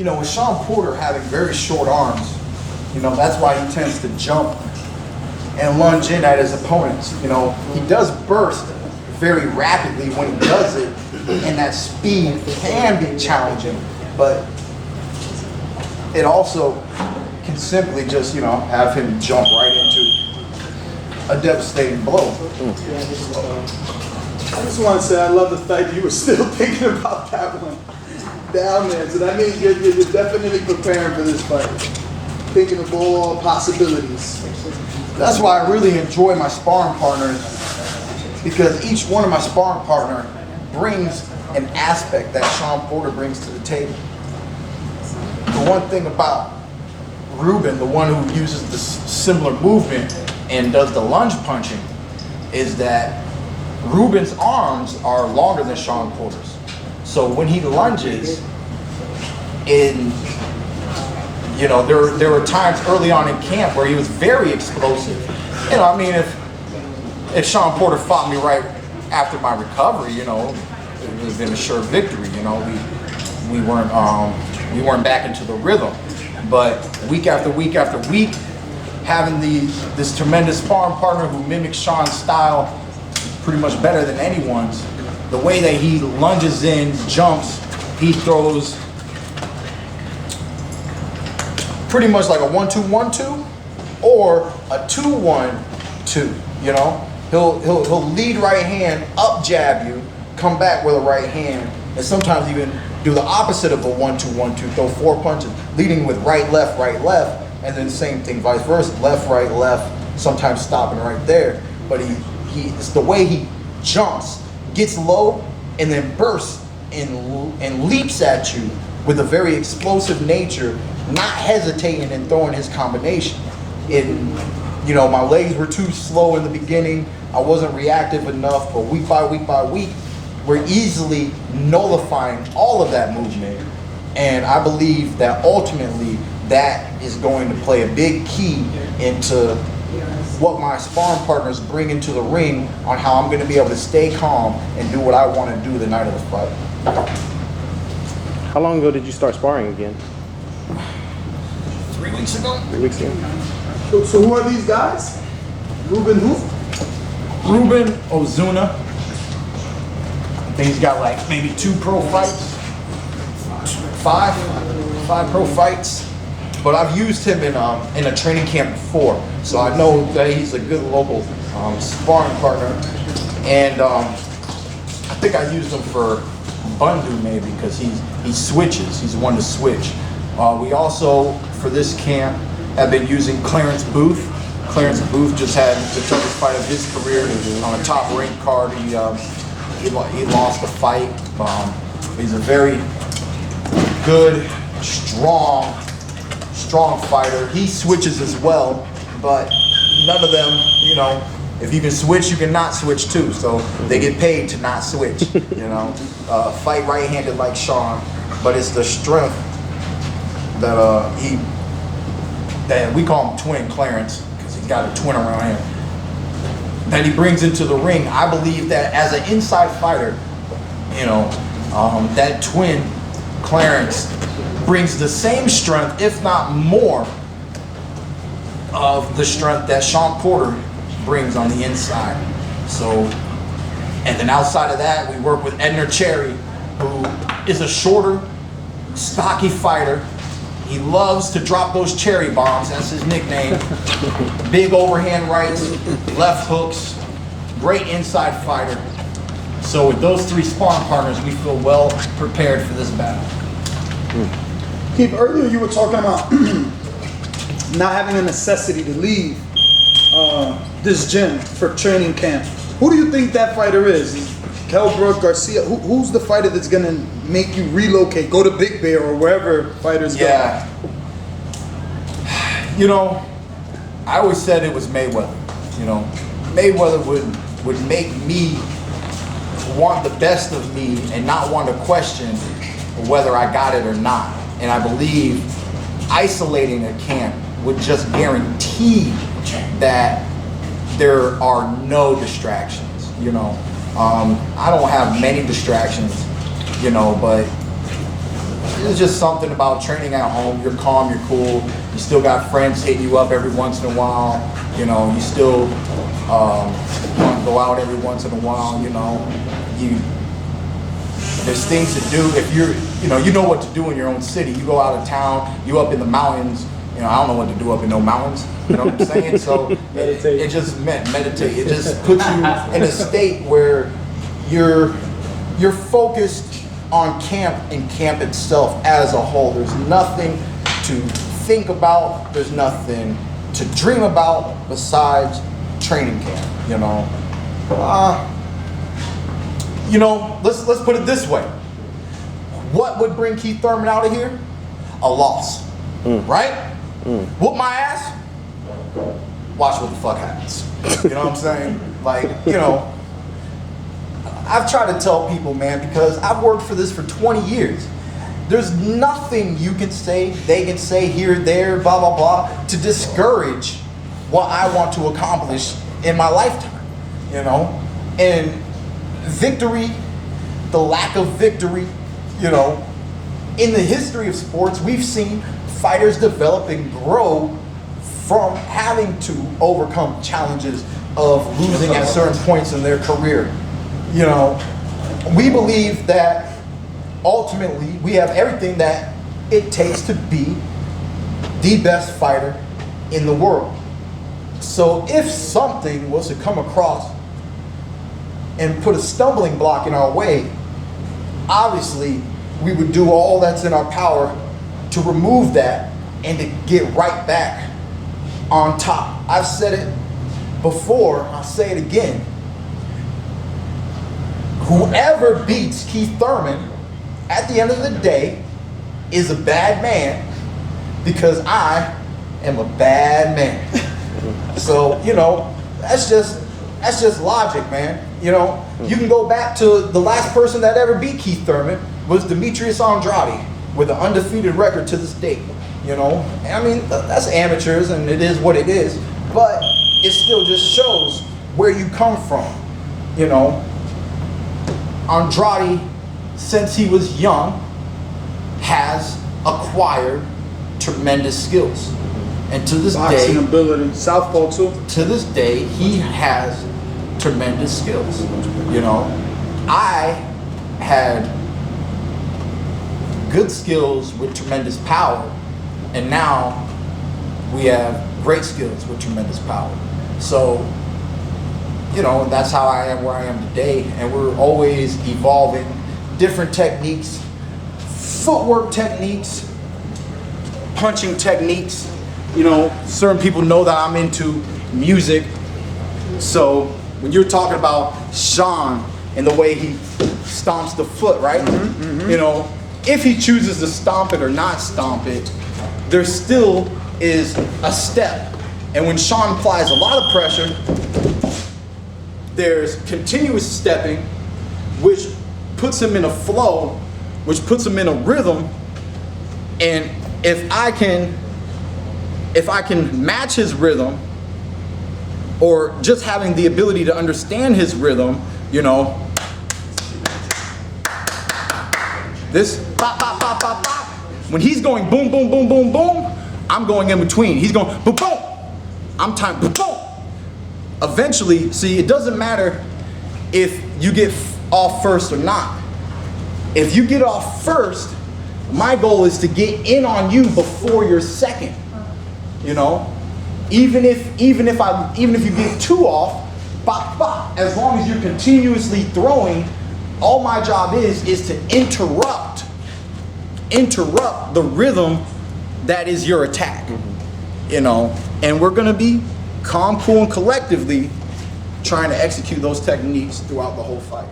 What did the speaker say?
you know, with Shawn Porter having very short arms, you know, that's why he tends to jump and lunge in at his opponents. You know, he does burst very rapidly when he does it, and that speed can be challenging, but it also can simply just, you know, have him jump right into a devastating blow. I just want to say I love the fact that you were still thinking about that one down there. So that means you're definitely preparing for this fight, thinking of all possibilities. That's why I really enjoy my sparring partners, because each one of my sparring partner brings an aspect that Shawn Porter brings to the table. The one thing about Ruben, the one who uses this similar movement and does the lunge punching, is that Ruben's arms are longer than Shawn Porter's. So when he lunges, you know, there were times early on in camp where he was very explosive. You know, I mean, if Shawn Porter fought me right after my recovery, you know, it would have been a sure victory. You know, we weren't back into the rhythm. But week after week after week, having this tremendous sparring partner who mimics Shawn's style pretty much better than anyone's, the way that he lunges in, jumps, he throws pretty much like a 1-2-1-2 or a 2-1-2. You know, he'll lead right hand, up jab you, come back with a right hand, and sometimes even do the opposite of a 1-2-1-2, throw 4 punches, leading with right, left, and then same thing, vice versa, left, sometimes stopping right there. But it's the way he jumps, gets low, and then bursts and leaps at you with a very explosive nature, not hesitating and throwing his combination. You know, my legs were too slow in the beginning. I wasn't reactive enough, but week by week, we're easily nullifying all of that movement. And I believe that ultimately that is going to play a big key into what my sparring partners bring into the ring on how I'm going to be able to stay calm and do what I want to do the night of the fight. How long ago did you start sparring again? 3 weeks ago. 3 weeks ago. So who are these guys? Ruben who? Ruben Ozuna. I think he's got like maybe 2 pro fights, 5 pro fights. But I've used him in a training camp before, so I know that he's a good local sparring partner. And I think I used him for Bundu maybe because he switches. He's one to switch. We also, for this camp, have been using Clarence Booth. Clarence Booth just had the toughest fight of his career on a top ranked card. He lost the fight. He's a very good, strong fighter. He switches as well, but none of them, you know, if you can switch, you can not switch too. So they get paid to not switch, you know. Fight right-handed like Shawn, but it's the strength that that we call him Twin Clarence because he's got a twin around him, that he brings into the ring. I believe that as an inside fighter, you know, that twin Clarence brings the same strength, if not more, of the strength that Shawn Porter brings on the inside. So, and then outside of that, we work with Edner Cherry, who is a shorter, stocky fighter. He loves to drop those cherry bombs, that's his nickname. Big overhand rights, left hooks, great inside fighter. So with those 3 sparring partners, we feel well prepared for this battle. Keith, earlier you were talking about not having a necessity to leave this gym for training camp. Who do you think that fighter is? Kelbrook, Garcia? Who's the fighter that's going to make you relocate, go to Big Bear or wherever fighters go? Yeah. You know, I always said it was Mayweather. You know, Mayweather would make me want the best of me and not want to question whether I got it or not. And I believe isolating a camp would just guarantee that there are no distractions, you know. I don't have many distractions, you know, but it's just something about training at home. You're calm, you're cool. You still got friends hitting you up every once in a while. You know, you still want to go out every once in a while. You know, there's things to do if you know what to do in your own city. You go out of town, you up in the mountains. You know, I don't know what to do up in no mountains. You know what I'm saying? So it just meant meditate. It just puts you in a state where you're focused on camp and camp itself as a whole. There's nothing to think about. There's nothing to dream about besides training camp. Let's put it this way. What would bring Keith Thurman out of here? A loss, right? Whoop my ass. Watch what the fuck happens. You know what I'm saying? Like, I've tried to tell people, man, because I've worked for this for 20 years. There's nothing you can say, they can say here, there, blah, blah, blah, to discourage what I want to accomplish in my lifetime, And victory, the lack of victory, in the history of sports, we've seen fighters develop and grow from having to overcome challenges of losing at certain points in their career. We believe that ultimately we have everything that it takes to be the best fighter in the world. So if something was to come across and put a stumbling block in our way, obviously we would do all that's in our power to remove that and to get right back on top. I've said it before, I'll say it again. Whoever beats Keith Thurman at the end of the day is a bad man, because I am a bad man. So, that's just logic, man. You can go back to the last person that ever beat Keith Thurman was Demetrius Andrade with an undefeated record to this date. I mean, that's amateurs and it is what it is, but it still just shows where you come from. Andrade, since he was young, has acquired tremendous skills. And to this boxing day, ability, southpaw too. To this day, he has tremendous skills. I had good skills with tremendous power, and now we have great skills with tremendous power. So, that's how I am where I am today, and we're always evolving different techniques, footwork techniques, punching techniques. Certain people know that I'm into music. So when you're talking about Shawn and the way he stomps the foot, right? If he chooses to stomp it or not stomp it, there still is a step. And when Shawn applies a lot of pressure, there's continuous stepping, which puts him in a flow, which puts him in a rhythm. And if I can match his rhythm, or just having the ability to understand his rhythm, this pop, pop, pop, pop, pop. When he's going boom, boom, boom, boom, boom, I'm going in between. He's going boom, boom. I'm time boom, boom. Eventually, see, it doesn't matter if you get off first or not. If you get off first, my goal is to get in on you before you're second. Even if you get two off, bop, bop, as long as you're continuously throwing, all my job is to interrupt the rhythm that is your attack. And we're gonna be calm, cool, and collectively trying to execute those techniques throughout the whole fight.